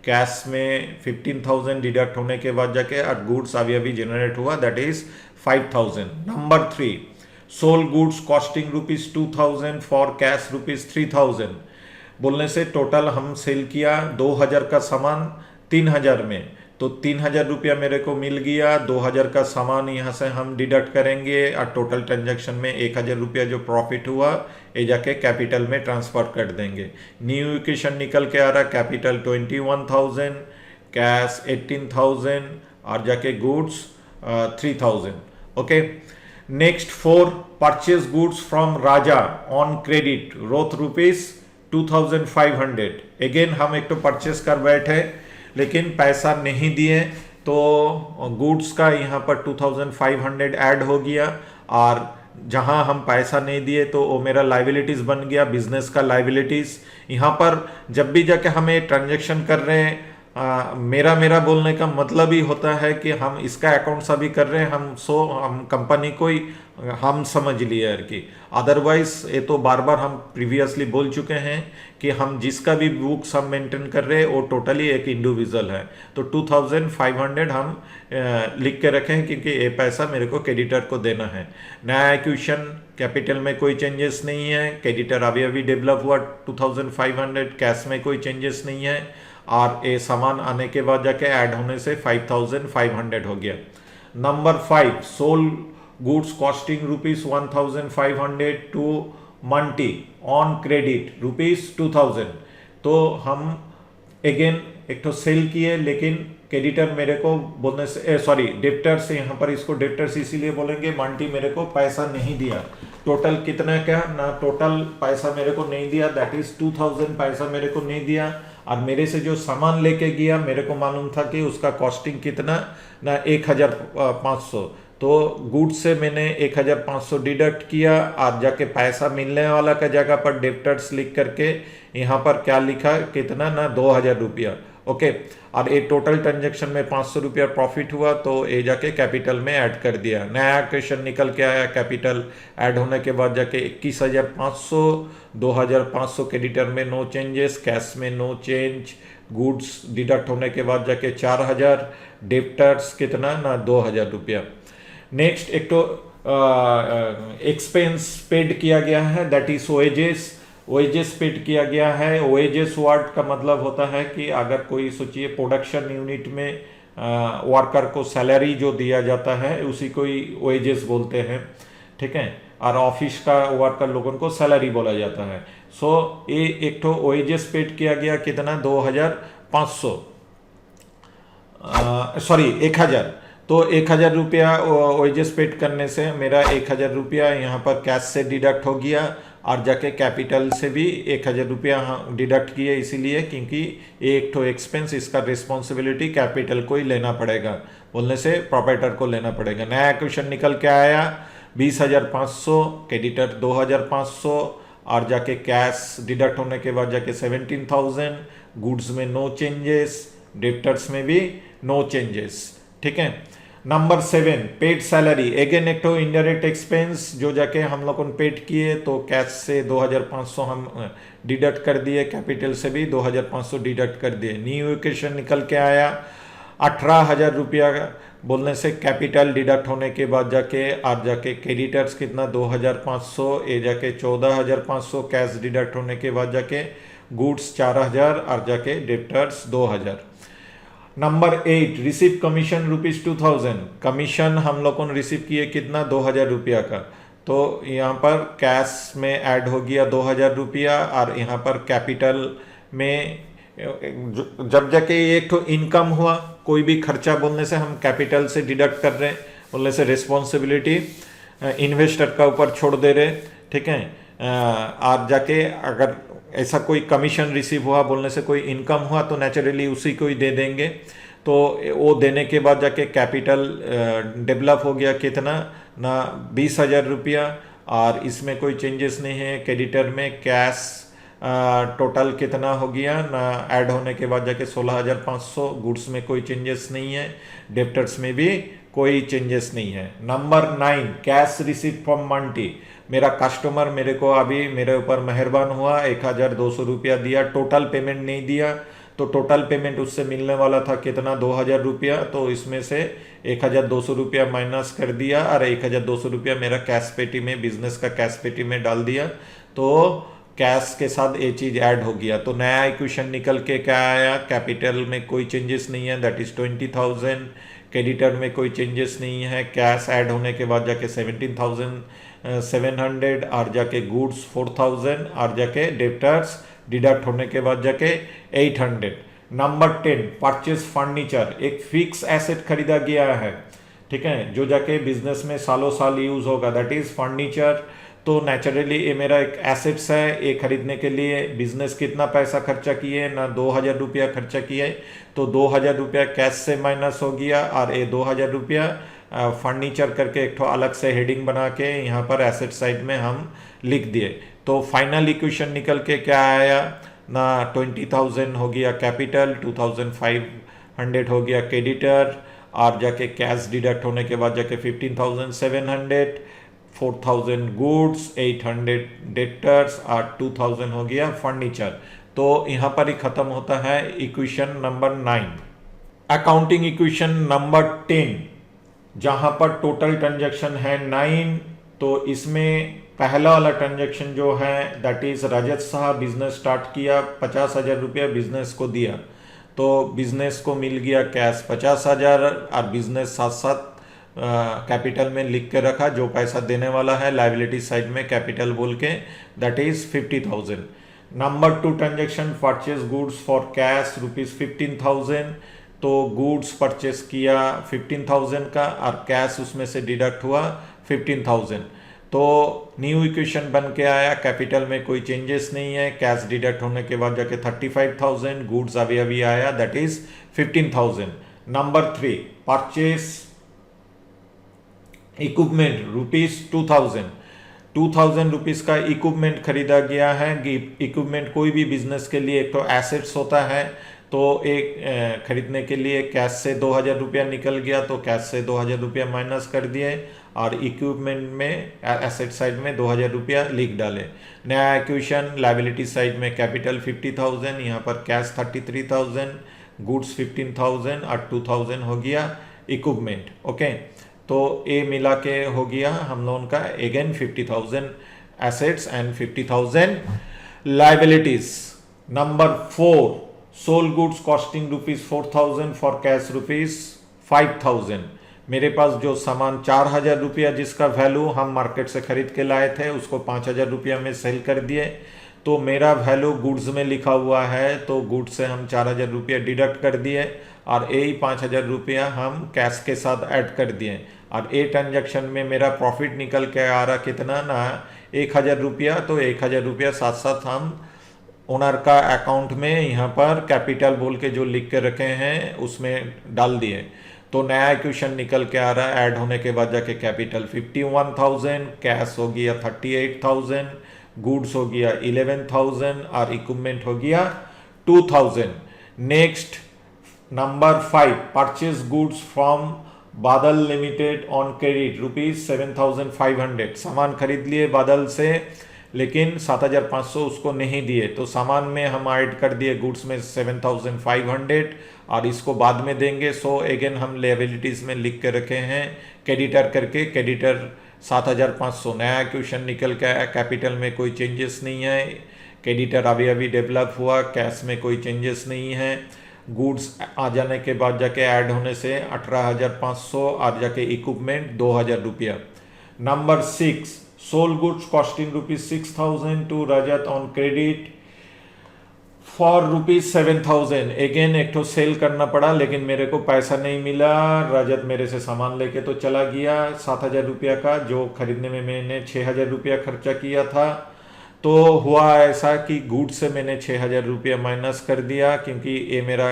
कैश में 15,000 डिडक्ट होने के बाद जाके और गुड्स अभी अभी जनरेट हुआ that is 5,000। Number 3, sold goods costing ₹2,000 for cash ₹3,000। बोलने से टोटल हम सेल किया 2,000 का सामान 3,000 में, तो 3,000 रुपया मेरे को मिल गया। 2,000 का सामान यहाँ से हम डिडक्ट करेंगे और टोटल ट्रांजैक्शन में 1,000 रुपया जो प्रॉफिट हुआ ये जाके कैपिटल में ट्रांसफर कर देंगे। न्यू इक्वेशन निकल के आ रहा, कैपिटल 21,000, कैश 18,000 और जाके goods 3,000। Okay. Next 4, purchase goods from Raja on credit Roth ₹2,500। Again हम एक तो परचेस कर बैठे लेकिन पैसा नहीं दिए, तो गुड्स का यहाँ पर 2,500 ऐड हो गया और जहाँ हम पैसा नहीं दिए तो वो मेरा लाइबिलिटीज़ बन गया, बिजनेस का लाइबिलिटीज़। यहाँ पर जब भी जाके हमें ट्रांजैक्शन कर रहे हैं, मेरा बोलने का मतलब ही होता है कि हम इसका अकाउंट सा भी कर रहे हैं, हम कंपनी को ही हम समझ लिए यार कि अदरवाइज ये तो बार बार हम प्रीवियसली बोल चुके हैं कि हम जिसका भी बुक्स हम मेंटेन कर रहे हैं वो टोटली एक इंडिविजुअल है। तो 2,500 हम लिख के रखें क्योंकि ये पैसा मेरे को क्रेडिटर को देना है। नया इक्वेशन, कैपिटल में कोई चेंजेस नहीं है, क्रेडिटर अभी अभी डेवलप हुआ 2,500, कैश में कोई चेंजेस नहीं है और ये सामान आने के बाद जाके ऐड होने से 5,500 हो गया। Number 5, sold goods costing ₹1,500 to मंटी ऑन क्रेडिट ₹2,000। तो हम अगेन एक तो सेल किए लेकिन क्रेडिटर मेरे को बोलने से डेप्टर्स, यहाँ पर इसको डेप्टर्स इसीलिए बोलेंगे, मंटी मेरे को पैसा नहीं दिया। टोटल कितना क्या ना, टोटल पैसा मेरे को नहीं दिया, दैट इज 2,000 पैसा मेरे को नहीं दिया। और मेरे से जो सामान लेके गया मेरे को मालूम था कि उसका कॉस्टिंग कितना ना 1,500, तो गुड्स से मैंने 1,500 डिडक्ट किया और जाके पैसा मिलने वाला का जगह पर डेप्टर्स लिख करके यहाँ पर क्या लिखा, कितना ना 2,000 रुपया। ओके। और ये टोटल ट्रांजैक्शन में 500 रुपया प्रॉफिट हुआ तो ये जाके कैपिटल में ऐड कर दिया। नया क्वेश्चन निकल के आया, कैपिटल ऐड होने के बाद जाके 21,500, 2,500 क्रेडिटर में नो चेंजेस, कैश में नो चेंज, गुड्स डिडक्ट होने के बाद जाके 4,000, डेप्टर्स कितना ना 2,000 रुपया। नेक्स्ट एक तो एक्सपेंस पेड किया गया है दैट इज वेजेस पेड किया गया है। वेजेस वर्ड का मतलब होता है कि अगर कोई सोचिए प्रोडक्शन यूनिट में वर्कर को सैलरी जो दिया जाता है उसी को ही वेजेस बोलते हैं, ठीक है। और ऑफिस का वर्कर लोगों को सैलरी बोला जाता है। सो ये एक तो वेजेस पेड किया गया कितना 2,500 1,000, तो 1,000 रुपया वेजेस पेड करने से मेरा 1,000 रुपया यहाँ पर कैश से डिडक्ट हो गया और जाके कैपिटल से भी 1,000 रुपया डिडक्ट किए, इसीलिए क्योंकि एक तो एक्सपेंस इसका रिस्पॉन्सिबिलिटी कैपिटल को ही लेना पड़ेगा, बोलने से प्रोप्राइटर को लेना पड़ेगा। नया क्वेश्चन निकल के आया 20,500, क्रेडिटर 2,500 और जाके कैश डिडक्ट होने के बाद जाके 17,000, गुड्स में नो चेंजेस, डेप्टर्स में भी नो चेंजेस, ठीक है। नंबर 7 पेड सैलरी, अगेन एक तो इनडायरेक्ट एक्सपेंस जो जाके हम लोग पेड किए, तो कैश से 2500 हम डिडक्ट कर दिए, कैपिटल से भी 2500 डिडक्ट कर दिए। न्यू इक्वेशन निकल के आया 18,000 रुपया बोलने से कैपिटल डिडक्ट होने के बाद जाके और जाके क्रेडिटर्स कितना 2500, ये जाके 14,500, कैश डिडक्ट होने के बाद जाके गुड्स 4,000 और जाके debtors 2,000। Number 8 receive commission ₹2000, commission हम लोगों ने रिसीव किए कितना 2,000 रुपया का, तो यहाँ पर कैश में ऐड हो गया 2,000 रुपया और यहाँ पर कैपिटल में जब जाके एक तो इनकम हुआ, कोई भी खर्चा बोलने से हम कैपिटल से डिडक्ट कर रहे हैं, बोलने से रिस्पॉन्सिबिलिटी इन्वेस्टर का ऊपर छोड़ दे रहे, ठीक है। और जाके अगर ऐसा कोई कमीशन रिसीव हुआ बोलने से कोई इनकम हुआ तो नेचुरली उसी को ही दे देंगे, तो वो देने के बाद जाके कैपिटल डेवलप हो गया कितना ना 20,000 रुपया, और इसमें कोई चेंजेस नहीं है। क्रेडिटर में कैश टोटल कितना हो गया ना ऐड होने के बाद जाके 16,500, गुड्स में कोई चेंजेस नहीं है, डेप्टर्स में भी कोई चेंजेस नहीं है। नंबर 9 कैश रिसीव फ्रॉम मंटी, मेरा कस्टमर मेरे को अभी मेरे ऊपर मेहरबान हुआ 1,200 रुपया दिया, टोटल पेमेंट नहीं दिया, तो टोटल पेमेंट उससे मिलने वाला था कितना 2,000 रुपया, तो इसमें से 1,200 रुपया माइनस कर दिया और 1,200 रुपया मेरा कैश पेटी में, बिजनेस का कैश पेटी में डाल दिया, तो कैश के साथ ये चीज़ ऐड हो गया। तो नया इक्वेशन निकल के क्या आया, कैपिटल में कोई चेंजेस नहीं है, दैट इज 20,000, क्रेडिटर में कोई चेंजेस नहीं है, कैश ऐड होने के बाद जाके 17,700 और जाके गुड्स 4,000 और जाके डेप्टर्स डिडक्ट होने के बाद जाके 800। नंबर 10 परचेज फर्नीचर, एक फिक्स एसेट खरीदा गया है, ठीक है, जो जाके बिजनेस में सालों साल यूज होगा, दैट इज फर्नीचर। तो नेचुरली ये मेरा एक एसेट्स है, ये खरीदने के लिए बिजनेस कितना पैसा खर्चा किए ना 2,000 रुपया खर्चा किए, तो 2,000 रुपया कैश से माइनस हो गया और ये 2,000 रुपया फर्नीचर करके एक तो अलग से हेडिंग बना के यहाँ पर एसेट साइड में हम लिख दिए। तो फाइनल इक्वेशन निकल के क्या आया ना 20,000 हो गया कैपिटल, 2,500 हो गया क्रेडिटर और जाके कैश डिडक्ट होने के बाद जाके 15,700, 4,000 गुड्स, 800 डेटर्स और 2,000 हो गया फर्नीचर। तो यहाँ पर ही खत्म होता है equation number 9। Accounting equation number 10 जहाँ पर टोटल ट्रांजैक्शन है 9, तो इसमें पहला वाला ट्रांजैक्शन जो है that is Rajat Shah business start किया, 50,000 रुपया बिजनेस को दिया, तो बिजनेस को मिल गया कैश 50,000 और बिजनेस साथ साथ कैपिटल में लिख के रखा जो पैसा देने वाला है लाइबिलिटी साइड में कैपिटल बोल के, that is 50,000। Number 2 transaction purchase goods for cash ₹15,000, तो गुड्स परचेस किया 15,000 का और कैश उसमें से डिडक्ट हुआ 15,000। तो न्यू इक्वेशन बन के आया, कैपिटल में कोई चेंजेस नहीं है, कैश डिडक्ट होने के बाद जाके 35,000, गुड्स अभी अभी आया that is 15,000। Number 3 purchase equipment ₹2,000, 2,000 rupees का इक्विपमेंट खरीदा गया है। इक्विपमेंट कोई भी बिजनेस के लिए एक तो एसेट्स होता है, तो एक खरीदने के लिए कैश से 2,000 रुपया निकल गया, तो कैश से 2,000 रुपया माइनस कर दिए और इक्विपमेंट में एसेट साइड में 2,000 रुपया लिख डाले। नया इक्वेशन लाइबिलिटी साइड में कैपिटल 50,000, यहाँ पर कैश 33,000, गुड्स 15,000 और 2,000 हो गया इक्विपमेंट। ओके, तो ये मिला के हो गया हम लोगों का again 50,000 assets and 50,000 liabilities. Number 4 sold goods costing ₹4,000 for cash ₹5,000। मेरे पास जो सामान 4,000 रुपया जिसका वैल्यू हम मार्केट से खरीद के लाए थे उसको 5,000 रुपया में सेल कर दिए, तो मेरा वैल्यू गुड्स में लिखा हुआ है, तो गुड्स से हम 4,000 रुपया डिडक्ट कर दिए और यही 5,000 रुपया हम कैश के साथ ऐड कर दिए और ए ट्रांजैक्शन में मेरा प्रॉफिट निकल के आ रहा कितना ना 1,000 रुपया, तो 1,000 रुपया साथ साथ हम ओनर का अकाउंट में यहाँ पर कैपिटल बोल के जो लिख के रखे हैं उसमें डाल दिए। तो नया इक्वेशन निकल के आ रहा है, ऐड होने के बाद जाके कैपिटल 51,000, कैश हो गया 38,000, गुड्स हो गया 11,000 और इक्विपमेंट हो गया 2,000। Next number 5 purchase goods from बादल लिमिटेड ऑन क्रेडिट ₹7,500, सामान खरीद लिए बादल से, लेकिन 7,500 उसको नहीं दिए, तो सामान में हम ऐड कर दिए गुड्स में 7,500 और इसको बाद में देंगे। सो अगेन हम लेबिलिटीज में लिख के रखे हैं क्रेडिटर करके, क्रेडिटर 7,500, नया क्वेश्चन निकल के आया। कैपिटल में कोई चेंजेस नहीं है, क्रेडिटर अभी अभी डेवलप हुआ, कैश में कोई चेंजेस नहीं है। गुड्स आ जाने के बाद जाके ऐड होने से 18,500 और जाके इक्विपमेंट 2,000 रुपया। Number 6, sold goods costing ₹6,000 to Rajat on credit for ₹7,000। Again एक तो सेल करना पड़ा, लेकिन मेरे को पैसा नहीं मिला। रजत मेरे से सामान लेके तो चला गया 7,000 रुपया का, जो खरीदने में मैंने 6,000 रुपया खर्चा किया था। तो हुआ ऐसा कि गुड्स से मैंने 6,000 रुपया माइनस कर दिया, क्योंकि ये मेरा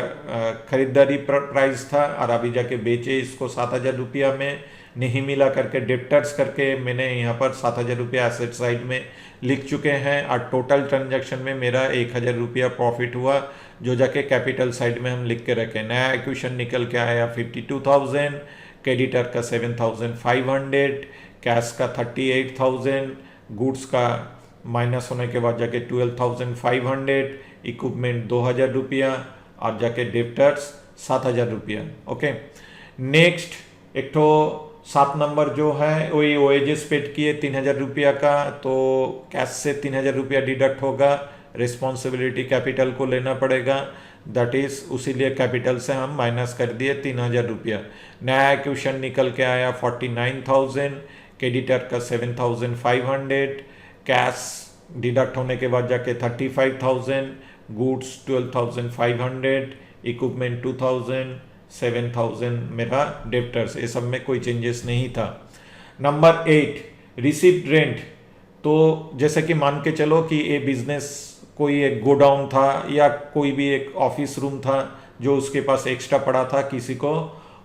खरीदारी प्राइस था और अभी जाके बेचे इसको 7,000 रुपया में, नहीं मिला करके डेप्टर्स करके मैंने यहाँ पर 7,000 रुपया एसेट साइड में लिख चुके हैं। और टोटल ट्रांजैक्शन में मेरा 1,000 रुपया प्रॉफिट हुआ, जो जाके कैपिटल साइड में हम लिख के रखे। नया इक्वेशन निकल के आया 52,000, क्रेडिटर का 7,500, कैश का 38,000, गुड्स का माइनस होने के बाद जाके 12,500, इक्विपमेंट 2,000 रुपया और जाके डेप्टर्स 7,000 रुपया। ओके, नेक्स्ट एक तो 7 नंबर जो है वही ओएजेस पेड किए 3,000 रुपया का, तो कैश से 3,000 रुपया डिडक्ट होगा, रिस्पॉन्सिबिलिटी कैपिटल को लेना पड़ेगा, दैट इज उसीलिए कैपिटल से हम माइनस कर दिए 3,000 रुपया। नया क्वेश्चन निकल के आया 49,000, क्रेडिटर का 7,500, कैश डिडक्ट होने के बाद जाके 35,000, गुड्स 12,500, इक्विपमेंट 2,000, 7,000 मेरा डेप्टर्स, ये सब में कोई चेंजेस नहीं था। Number 8, received rent. तो जैसे कि मान के चलो कि ये बिजनेस कोई एक गोडाउन था या कोई भी एक ऑफिस रूम था जो उसके पास एक्स्ट्रा पड़ा था, किसी को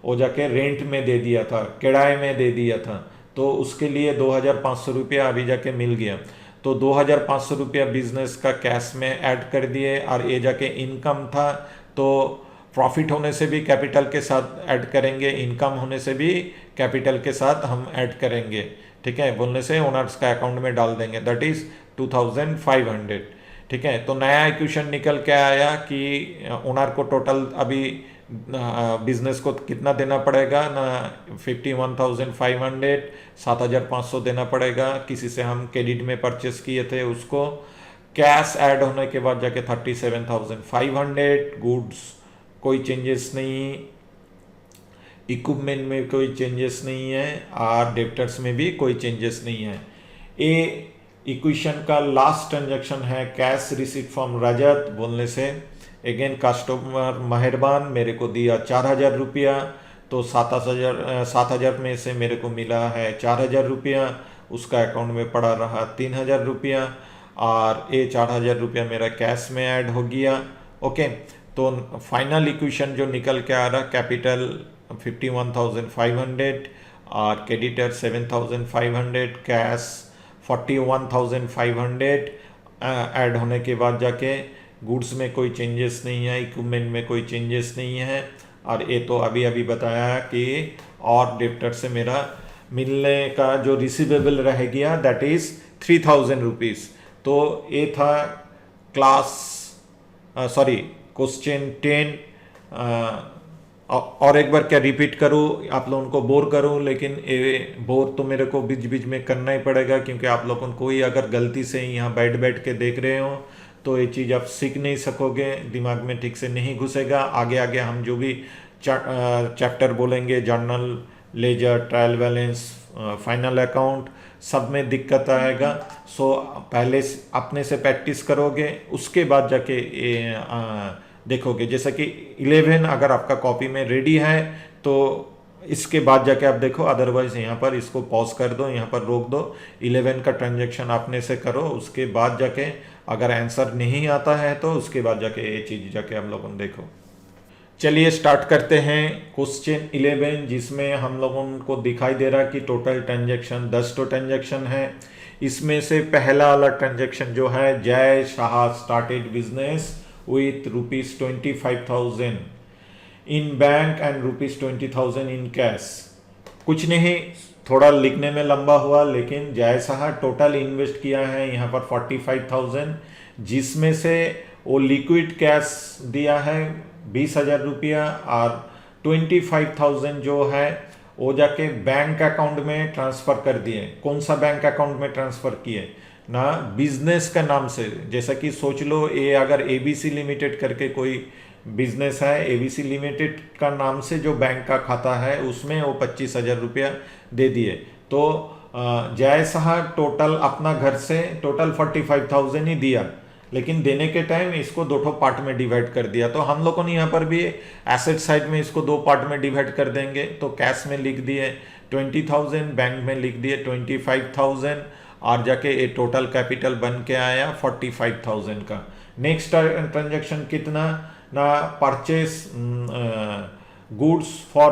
वो जाके रेंट में दे दिया था, किराए में दे दिया था, तो उसके लिए 2,500 रुपया अभी जाके मिल गया। तो 2,500 रुपया बिजनेस का कैश में ऐड कर दिए और ये जाके इनकम था, तो प्रॉफिट होने से भी कैपिटल के साथ ऐड करेंगे, इनकम होने से भी कैपिटल के साथ हम ऐड करेंगे। ठीक है, बोलने से ओनर्स का अकाउंट में डाल देंगे, दैट इज 2,500। ठीक है, तो नया इक्वेशन निकल के आया कि ओनर को टोटल अभी बिजनेस को कितना देना पड़ेगा ना, 51,500, 7,500 देना पड़ेगा। किसी से हम क्रेडिट में परचेस किए थे उसको, कैश ऐड होने के बाद जाके 37,500, गुड्स कोई चेंजेस नहीं, इक्विपमेंट में कोई चेंजेस नहीं है और डेप्टर्स में भी कोई चेंजेस नहीं है। ए इक्वेशन का लास्ट ट्रांजैक्शन है कैश रिसीट फ्रॉम रजत, बोलने से अगेन कस्टमर मेहरबान मेरे को दिया 4,000 रुपया, तो 7,000 में से मेरे को मिला है 4,000 रुपया, उसका अकाउंट में पड़ा रहा 3,000 रुपया और ये 4,000 रुपया मेरा कैश में ऐड हो गया। ओके, तो फाइनल इक्वेशन जो निकल के आ रहा, कैपिटल 51,500 और क्रेडिटर 7,500, कैश 41,500 ऐड होने के बाद जाके गुड्स में कोई चेंजेस नहीं है, इक्विपमेंट में कोई चेंजेस नहीं है और ये तो अभी अभी बताया कि और डेप्टर से मेरा मिलने का जो रिसीवेबल रह गया दैट इज 3,000 रुपीज़। तो ये था क्वेश्चन 10। और एक बार क्या रिपीट करूँ, आप लोगों को बोर करूँ, लेकिन ये बोर तो मेरे को बीच बीच में करना ही पड़ेगा, क्योंकि आप लोगों को ही अगर गलती से यहाँ बैठ के देख रहे हो तो ये चीज़ आप सीख नहीं सकोगे, दिमाग में ठीक से नहीं घुसेगा। आगे आगे हम जो भी चैप्टर बोलेंगे, journal, ledger, trial balance, final account, सब में दिक्कत आएगा। सो पहले अपने से प्रैक्टिस करोगे, उसके बाद जाके देखोगे। जैसा कि 11 अगर आपका कॉपी में रेडी है तो इसके बाद जाके आप देखो, अदरवाइज यहाँ पर इसको पॉज कर दो, यहाँ पर रोक दो, 11 का ट्रांजैक्शन अपने से करो, उसके बाद जाके अगर आंसर नहीं आता है तो उसके बाद जाके ये चीज़ जाके हम लोगों ने देखो। चलिए स्टार्ट करते हैं क्वेश्चन 11, जिसमें हम लोगों को दिखाई दे रहा है कि टोटल ट्रांजैक्शन 10 तो ट्रांजैक्शन है। इसमें से पहला वाला ट्रांजैक्शन जो है, Jay Shah started business with ₹25,000 in bank and ₹20,000 in cash. कुछ नहीं, थोड़ा लिखने में लंबा हुआ, लेकिन जैसा टोटल इन्वेस्ट किया है यहाँ पर 45,000, जिसमें से वो लिक्विड कैश दिया है 20,000 रुपया, और 25,000 जो है वो जाके बैंक अकाउंट में ट्रांसफ़र कर दिए। कौन सा बैंक अकाउंट में ट्रांसफ़र किए ना, बिजनेस का नाम से। जैसा कि सोच लो, ये अगर एबीसी लिमिटेड करके कोई बिजनेस है, एबीसी लिमिटेड का नाम से जो बैंक का खाता है उसमें वो 25,000 रुपया दे दिए। तो जैसा टोटल अपना घर से टोटल 45,000 ही दिया, लेकिन देने के टाइम इसको दो पार्ट में डिवाइड कर दिया। तो हम लोगों ने यहाँ पर भी एसेट साइड में इसको दो पार्ट में डिवाइड कर देंगे। तो कैश में लिख दिए 20,000, बैंक में लिख दिए 25,000, और जाके ये टोटल कैपिटल बन के आया 45,000 का। नेक्स्ट ट्रांजेक्शन कितना ना, purchase goods for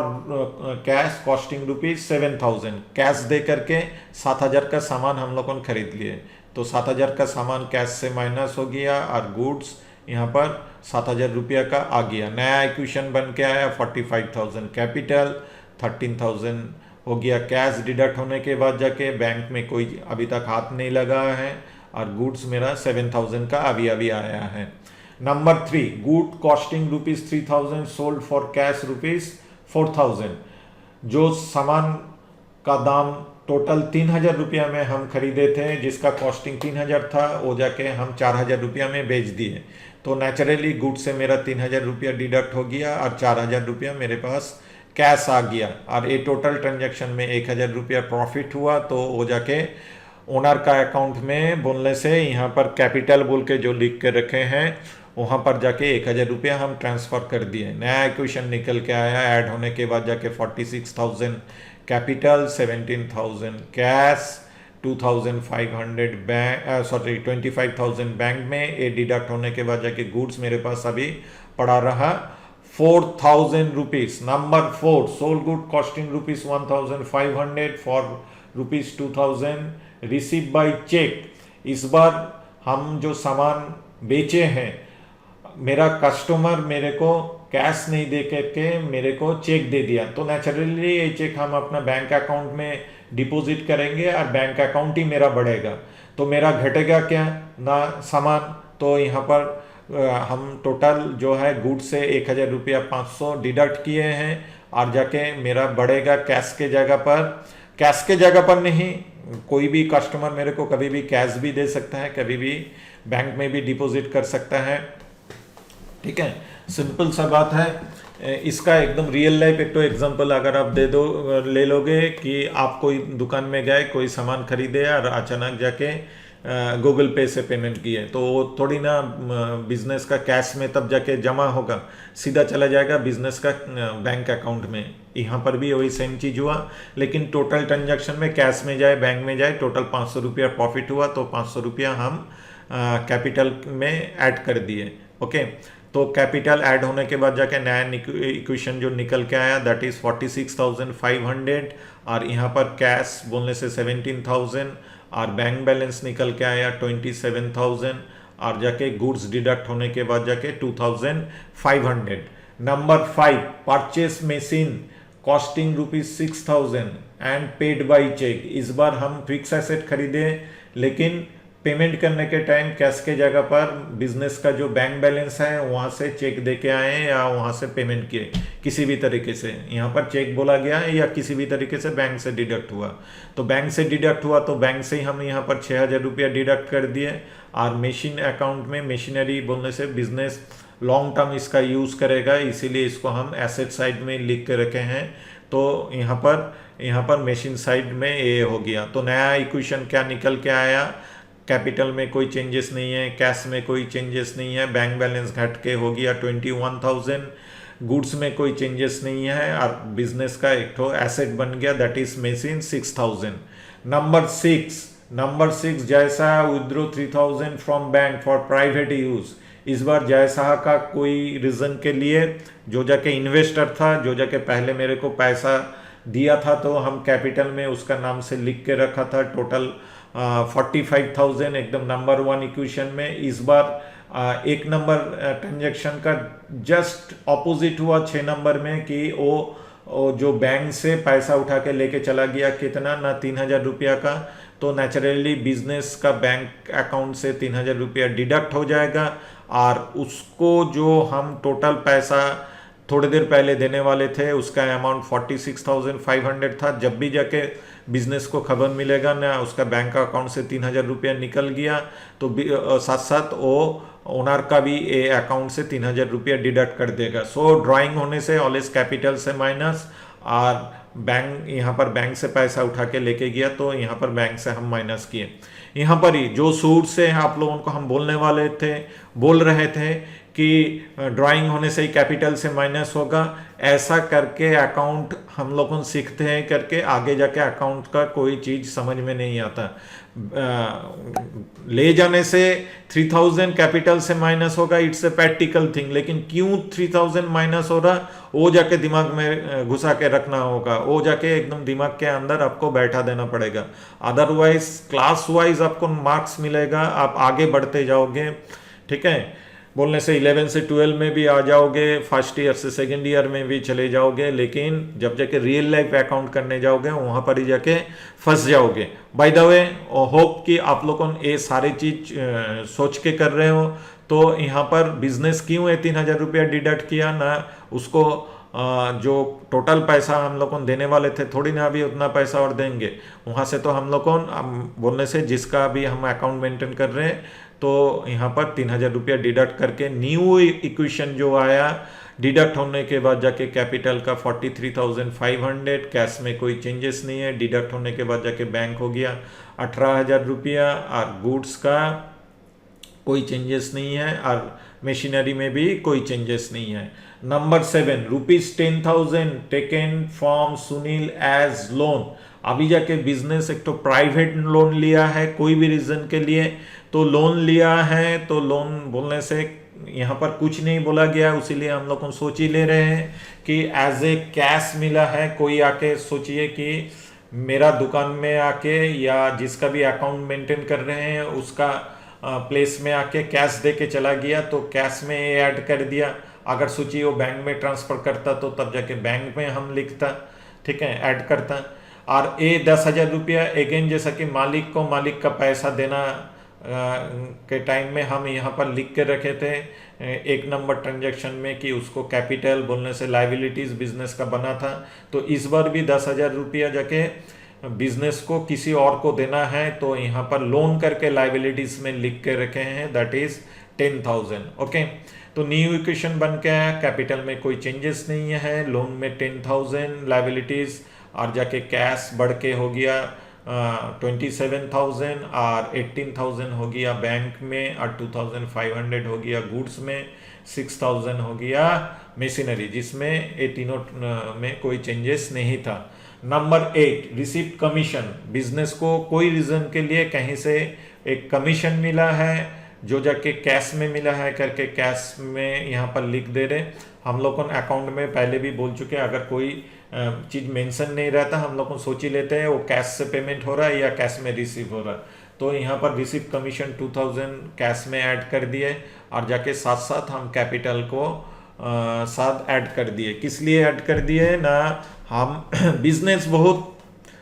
cash costing ₹7,000, cash दे करके 7,000 का सामान हम लोगों ने खरीद लिए। तो 7,000 का सामान कैश से माइनस हो गया, और गुड्स यहाँ पर 7,000 रुपया का आ गया। नया इक्वेशन बन के आया 45,000 कैपिटल, 13,000 हो गया कैश। डिडक्ट होने के बाद जाके बैंक में कोई अभी तक हाथ नहीं लगा है, और गुड्स मेरा 7,000 का अभी अभी आया है। Number 3, good costing ₹3,000 sold for cash ₹4,000। जो सामान का दाम टोटल 3,000 रुपया में हम खरीदे थे, जिसका कॉस्टिंग 3,000 था, वो जाके हम 4,000 रुपया में बेच दिए। तो नेचुरली गुड से मेरा 3,000 रुपया डिडक्ट हो गया, और 4,000 रुपया मेरे पास कैश आ गया। और ये टोटल ट्रांजैक्शन में 1,000 रुपया प्रॉफिट हुआ। तो वो जाके ओनर का अकाउंट में बोलने से यहाँ पर कैपिटल बोल के जो लिख के रखे हैं, वहाँ पर जाके 1,000 रुपया हम ट्रांसफ़र कर दिए। नया इक्वेशन निकल के आया, ऐड होने के बाद जाके 46,000 कैपिटल, 17,000 कैश, 2,500 बैंक 25,000 बैंक में। ये डिडक्ट होने के बाद जाके गुड्स मेरे पास अभी पड़ा रहा 4,000 rupees. Number 4, sold good costing ₹1,500 for ₹2,000 receive by cheque. इस बार हम जो सामान बेचे हैं, मेरा कस्टमर मेरे को कैश नहीं दे करके मेरे को चेक दे दिया। तो नेचुरली ये चेक हम अपना बैंक अकाउंट में डिपॉजिट करेंगे, और बैंक अकाउंट ही मेरा बढ़ेगा। तो मेरा घटेगा क्या ना सामान। तो यहाँ पर हम टोटल जो है गुड से 1,000 रुपया 500 डिडक्ट किए हैं, और जाके मेरा बढ़ेगा कैश के जगह पर। कैश के जगह पर नहीं, कोई भी कस्टमर मेरे को कभी भी कैश भी दे सकता है, कभी भी बैंक में भी डिपॉजिट कर सकता है। ठीक है, सिंपल सा बात है। इसका एकदम रियल लाइफ एक तो एग्जांपल अगर आप ले लोगे कि आप कोई दुकान में गए, कोई सामान खरीदे, और अचानक जाके गूगल पे से पेमेंट किए, तो वो थोड़ी ना बिजनेस का कैश में तब जाके जमा होगा, सीधा चला जाएगा बिजनेस का बैंक अकाउंट में। यहाँ पर भी वही सेम चीज़ हुआ, लेकिन टोटल ट्रांजैक्शन में कैश में जाए बैंक में जाए, टोटल 500 रुपया प्रॉफिट हुआ। तो 500 रुपया हम कैपिटल में ऐड कर दिए। ओके, तो कैपिटल ऐड होने के बाद जाके नया इक्वेशन जो निकल के आया, दैट इज 46,500, और यहाँ पर कैश बोलने से 17,000, और बैंक बैलेंस निकल के आया 27,000, और जाके गुड्स डिडक्ट होने के बाद जाके 2,500। Number 5, purchase machine costing ₹6,000 and paid by cheque. इस बार हम फिक्स एसेट खरीदे, लेकिन पेमेंट करने के टाइम कैश के जगह पर बिजनेस का जो बैंक बैलेंस है वहाँ से चेक दे के आए, या वहाँ से पेमेंट किए किसी भी तरीके से। यहाँ पर चेक बोला गया है, या किसी भी तरीके से बैंक से डिडक्ट हुआ। तो बैंक से डिडक्ट हुआ, तो बैंक से ही हम यहाँ पर 6,000 रुपया डिडक्ट कर दिए। और मशीन अकाउंट में, मशीनरी बोलने से बिजनेस लॉन्ग टर्म इसका यूज़ करेगा, इसीलिए इसको हम एसेट साइड में लिख के रखे हैं। तो यहाँ पर मशीन साइड में ये हो गया। तो नया इक्वेशन क्या निकल के आया, कैपिटल में कोई चेंजेस नहीं है, कैश में कोई चेंजेस नहीं है, बैंक बैलेंस घट के हो गया 21,000, गुड्स में कोई चेंजेस नहीं है, और बिजनेस का एक तो एसेट बन गया, दैट इज मशीन 6,000। नंबर 6 जैसा withdraw 3,000 from bank for private use. इस बार जयशाह का कोई रीज़न के लिए जो जाके इन्वेस्टर था, जो जाके पहले मेरे को पैसा दिया था, तो हम कैपिटल में उसका नाम से लिख के रखा था टोटल 45,000 एकदम नंबर 1 इक्वेशन में। इस बार एक नंबर ट्रांजैक्शन का जस्ट ऑपोजिट हुआ 6 नंबर में, कि वो और जो बैंक से पैसा उठा के लेके चला गया कितना ना 3,000 रुपया का, तो नेचुरली बिजनेस का बैंक अकाउंट से 3,000 रुपया डिडक्ट हो जाएगा और उसको जो हम टोटल पैसा थोड़ी देर पहले देने वाले थे उसका अमाउंट 46,500 था। जब भी जाके बिजनेस को खबर मिलेगा ना उसका बैंक अकाउंट से 3,000 रुपया निकल गया तो साथ साथ वो ओनर का भी ए अकाउंट से 3,000 रुपया डिडक्ट कर देगा। सो ड्राइंग होने से ऑलवेज कैपिटल से माइनस, और बैंक यहाँ पर बैंक से पैसा उठा के लेके गया तो यहाँ पर बैंक से हम माइनस किए। यहाँ पर ही जो सूट से आप लोगों को हम बोल रहे थे कि ड्राइंग होने से ही कैपिटल से माइनस होगा, ऐसा करके अकाउंट हम लोग सीखते हैं करके आगे जाके अकाउंट का कोई चीज़ समझ में नहीं आता। ले जाने से 3,000 कैपिटल से माइनस होगा, इट्स ए प्रैक्टिकल थिंग, लेकिन क्यों 3,000 माइनस हो रहा वो जाके दिमाग में घुसा के रखना होगा, वो जाके एकदम दिमाग के अंदर आपको बैठा देना पड़ेगा। अदरवाइज क्लास वाइज आपको मार्क्स मिलेगा, आप आगे बढ़ते जाओगे। ठीक है, बोलने से 11 से 12 में भी आ जाओगे, फर्स्ट ईयर से सेकेंड ईयर में भी चले जाओगे, लेकिन जब जाके रियल लाइफ अकाउंट करने जाओगे वहाँ पर ही जाके फंस जाओगे। बाय द वे होप कि आप लोगों ये सारी चीज सोच के कर रहे हो। तो यहाँ पर बिजनेस क्यों है 3,000 रुपया डिडक्ट किया ना, उसको जो टोटल पैसा हम लोग देने वाले थे थोड़ी ना अभी उतना पैसा और देंगे, वहाँ से तो हम लोग बोलने से जिसका भी हम अकाउंट मेंटेन कर रहे हैं तो यहाँ पर 3,000 रुपया डिडक्ट करके न्यू इक्वेशन जो आया, डिडक्ट होने के बाद जाके कैपिटल का 43,500, कैश में कोई चेंजेस नहीं है, डिडक्ट होने के बाद जाके बैंक हो गया 18,000 रुपया, और गुड्स का कोई चेंजेस नहीं है और मशीनरी में भी कोई चेंजेस नहीं है। Number 7, ₹10,000 taken from Sunil as loan. अभी जाके बिजनेस एक तो प्राइवेट लोन लिया है कोई भी रीजन के लिए, तो लोन लिया है तो लोन बोलने से यहाँ पर कुछ नहीं बोला गया, उसीलिए हम लोग सोच ही ले रहे हैं कि एज ए कैश मिला है। कोई आके सोचिए कि मेरा दुकान में आके या जिसका भी अकाउंट मेंटेन कर रहे हैं उसका प्लेस में आके कैश दे के चला गया तो कैश में ऐड कर दिया। अगर सोचिए वो बैंक में ट्रांसफर करता तो तब जाके बैंक में हम लिखता, ठीक है, ऐड करता। और 10,000 रुपया अगेन जैसा कि मालिक को मालिक का पैसा देना के टाइम में हम यहाँ पर लिख के रखे थे 1 नंबर ट्रांजैक्शन में कि उसको कैपिटल बोलने से लाइबिलिटीज बिजनेस का बना था, तो इस बार भी 10,000 रुपया जाके बिजनेस को किसी और को देना है तो यहाँ पर लोन करके लाइबिलिटीज में लिख के रखे हैं, दैट इज 10,000। ओके, तो न्यू इक्वेशन बन के आया, कैपिटल में कोई चेंजेस नहीं है, लोन में 10,000 लाइबिलिटीज और जाके कैश बढ़ के हो गया 27,000 और 18,000 हो गया बैंक में और 2,500 हो गया गुड्स में, 6,000 हो गया मशीनरी, जिसमें ये तीनों में कोई चेंजेस नहीं था। Number 8, receipt commission. बिजनेस को कोई रीजन के लिए कहीं से एक कमीशन मिला है जो जाके कैश में मिला है करके कैश में यहाँ पर लिख दे रहे। हम लोग अकाउंट में पहले भी बोल चुके हैं, अगर कोई चीज़ मेंशन नहीं रहता हम लोग सोच ही लेते हैं वो कैश से पेमेंट हो रहा है या कैश में रिसीव हो रहा है। तो यहाँ पर रिसीव कमीशन 2,000 कैश में ऐड कर दिए और जाके साथ साथ हम कैपिटल को साथ ऐड कर दिए। किस लिए ऐड कर दिए ना, हम बिजनेस बहुत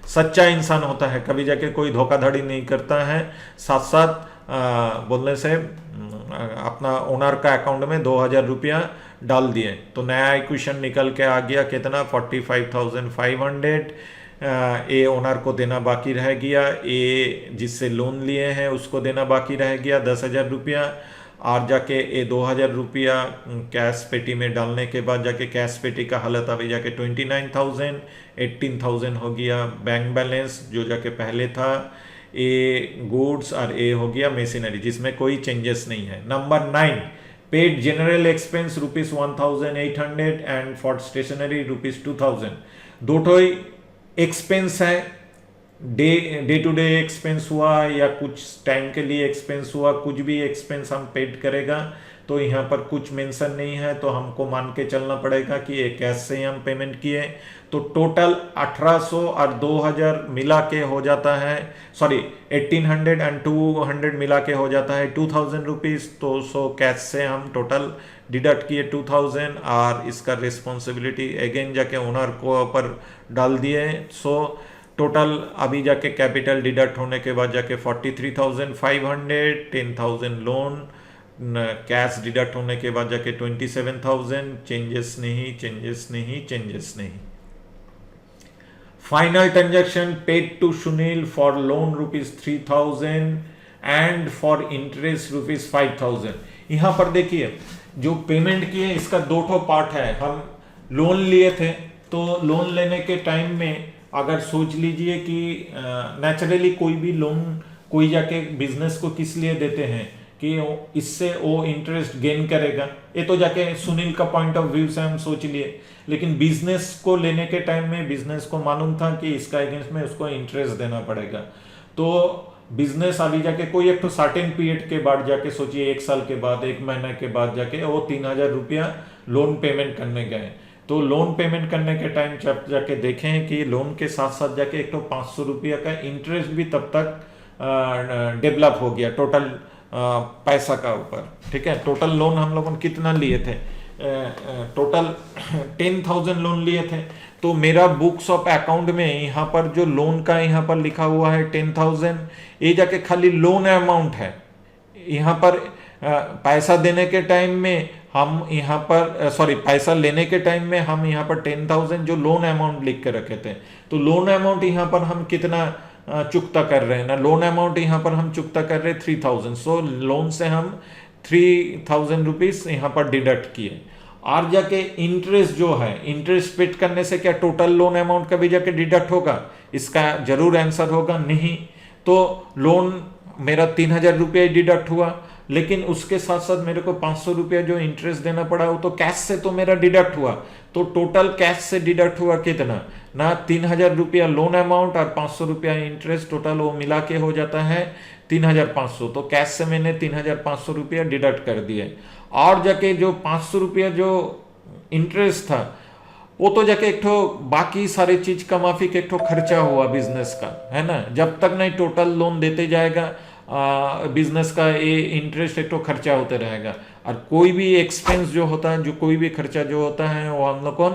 सच्चा इंसान होता है, कभी जाके कोई धोखाधड़ी नहीं करता है। साथ साथ बोलने से अपना ओनर का अकाउंट में 2,000 रुपया डाल दिए तो नया इक्वेशन निकल के आ गया कितना 45,500। ए ओनर को देना बाकी रह गया, ए जिससे लोन लिए हैं उसको देना बाकी रह गया 10,000 रुपया, और जाके ये 2,000 रुपया कैश पेटी में डालने के बाद जाके कैश पेटी का हालत अभी जाके 29,000, 18,000 हो गया बैंक बैलेंस जो जाके पहले था, ए गुड्स और ए हो गया मशीनरी जिसमें कोई चेंजेस नहीं है। Number 9, paid general expense ₹1,800 and for stationery ₹2,000। दो ठो एक्सपेंस है, डे टू डे एक्सपेंस हुआ या कुछ टाइम के लिए एक्सपेंस हुआ, कुछ भी एक्सपेंस हम पेड करेगा तो यहाँ पर कुछ मेंशन नहीं है, तो हमको मान के चलना पड़ेगा कि ये कैश से ही हम पेमेंट किए। तो टोटल 1800 और 2000 मिला के हो जाता है, सॉरी 1800 एंड 200 मिला के हो जाता है 2000 रुपीज़। तो सो कैश से हम टोटल डिडक्ट किए 2000 और इसका रिस्पॉन्सिबिलिटी अगेन जाके ओनर को ऊपर डाल दिए। सो टोटल अभी जाके कैपिटल डिडक्ट होने के बाद जाके 43,500, 10,000 लोन, कैश डिडक्ट होने के बाद जाके 27,000, चेंजेस नहीं, चेंजेस नहीं, चेंजेस नहीं। Final transaction paid to Sunil for loan ₹3,000 and for interest ₹5,000। यहाँ पर देखिए जो पेमेंट किए इसका दो ठो पार्ट है। हम लोन लिए थे, तो लोन लेने के टाइम में अगर सोच लीजिए कि नेचुरली कोई भी लोन कोई जाके बिजनेस को किस लिए देते हैं कि इससे वो इंटरेस्ट गेन करेगा, ये तो जाके सुनील का पॉइंट ऑफ व्यू से हम सोच लिए। लेकिन बिजनेस को लेने के टाइम में बिजनेस को मालूम था कि इसका अगेंस्ट में उसको इंटरेस्ट देना पड़ेगा। तो बिजनेस अभी जाके कोई एक तो सर्टेन पीरियड के बाद जाके सोचिए 1 साल के बाद, 1 महीने के बाद जाके वो 3,000 रुपया लोन पेमेंट करने गए। तो लोन पेमेंट करने के टाइम जब जाके देखें कि लोन के साथ साथ जाके एक तो 500 रुपया का इंटरेस्ट भी तब तक डेवलप हो गया टोटल पैसा का ऊपर। ठीक है, टोटल लोन हम लोगों ने कितना लिए थे, टोटल 10,000 लोन लिए थे। तो मेरा बुक्स ऑफ अकाउंट में यहाँ पर जो लोन का यहाँ पर लिखा हुआ है 10,000, ये जाके खाली लोन अमाउंट है। यहाँ पर पैसा देने के टाइम में हम यहाँ पर सॉरी पैसा लेने के टाइम में हम यहाँ पर 10,000 जो लोन अमाउंट लिख के रखे थे, तो लोन अमाउंट यहाँ पर हम कितना चुकता कर रहे हैं ना, लोन अमाउंट यहाँ पर हम चुकता कर रहे हैं 3,000। सो लोन से हम 3,000 रुपीज़ यहाँ पर डिडक्ट किए। और जाके इंटरेस्ट जो है, इंटरेस्ट पेड करने से क्या टोटल लोन अमाउंट का भी जाके डिडक्ट होगा? इसका जरूर आंसर होगा नहीं। तो लोन मेरा 3,000 रुपया डिडक्ट हुआ, लेकिन उसके साथ साथ मेरे को 500 रुपया जो इंटरेस्ट देना पड़ा वो तो कैश से तो मेरा डिडक्ट हुआ। तो टोटल कैश से डिडक्ट हुआ कितना ना, 3,000 रुपया लोन अमाउंट और 500 रुपया इंटरेस्ट, टोटल वो मिला के हो जाता है 3,500। तो कैश से मैंने 3,500 रुपया डिडक्ट कर दिए। और जाके जो 500 रुपया जो इंटरेस्ट था वो तो जाके एक ठो बाकी सारी चीज का माफिक एक ठो खर्चा हुआ बिजनेस का, है ना। जब तक नहीं टोटल लोन देते जाएगा बिजनेस का ये इंटरेस्ट एक तो खर्चा होते रहेगा। और कोई भी एक्सपेंस जो होता है, जो कोई भी खर्चा जो होता है वो हम लोग को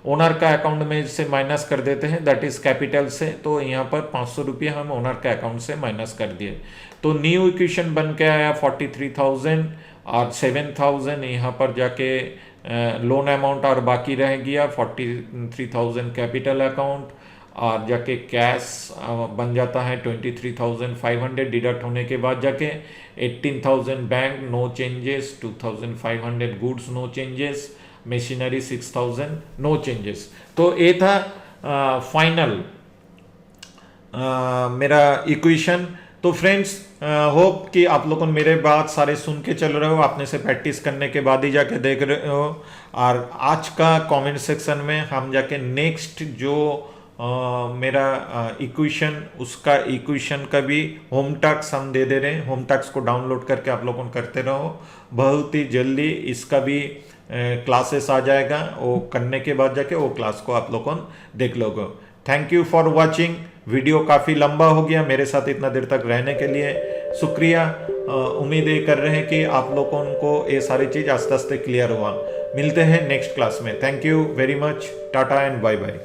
ओनर का अकाउंट में से माइनस कर देते हैं, दैट इज कैपिटल से। तो यहाँ पर 500 रुपये हम ओनर के अकाउंट से माइनस कर दिए। तो न्यू इक्वेशन बन के आया 43,000 और 7,000 यहाँ पर जाके लोन अमाउंट और बाकी रह गया 43,000 कैपिटल अकाउंट, और जाके कैश बन जाता है 23,500 डिडक्ट होने के बाद जाके 18,000 bank no changes, 2,500 goods no changes, machinery 6,000 no changes. तो ये था फाइनल मेरा इक्वेशन। तो फ्रेंड्स होप कि आप लोगों ने मेरे बात सारे सुन के चल रहे हो, आपने से प्रैक्टिस करने के बाद ही जाके देख रहे हो। और आज का कमेंट सेक्शन में हम जाके नेक्स्ट जो मेरा इक्वेशन, उसका इक्वेशन का भी होम टास्क हम दे दे रहे हैं। होम टास्क को डाउनलोड करके आप लोगों करते रहो, बहुत ही जल्दी इसका भी क्लासेस आ जाएगा। वो करने के बाद जाके वो क्लास को आप लोगों देख लोगे। Thank you for watching. Video काफ़ी लंबा हो गया, मेरे साथ इतना देर तक रहने के लिए शुक्रिया। उम्मीद ये कर रहे हैं कि आप लोगों को ये सारी चीज़ आस्ते आस्ते क्लियर हुआ। मिलते हैं नेक्स्ट क्लास में। थैंक यू वेरी मच, टाटा एंड बाय बाय।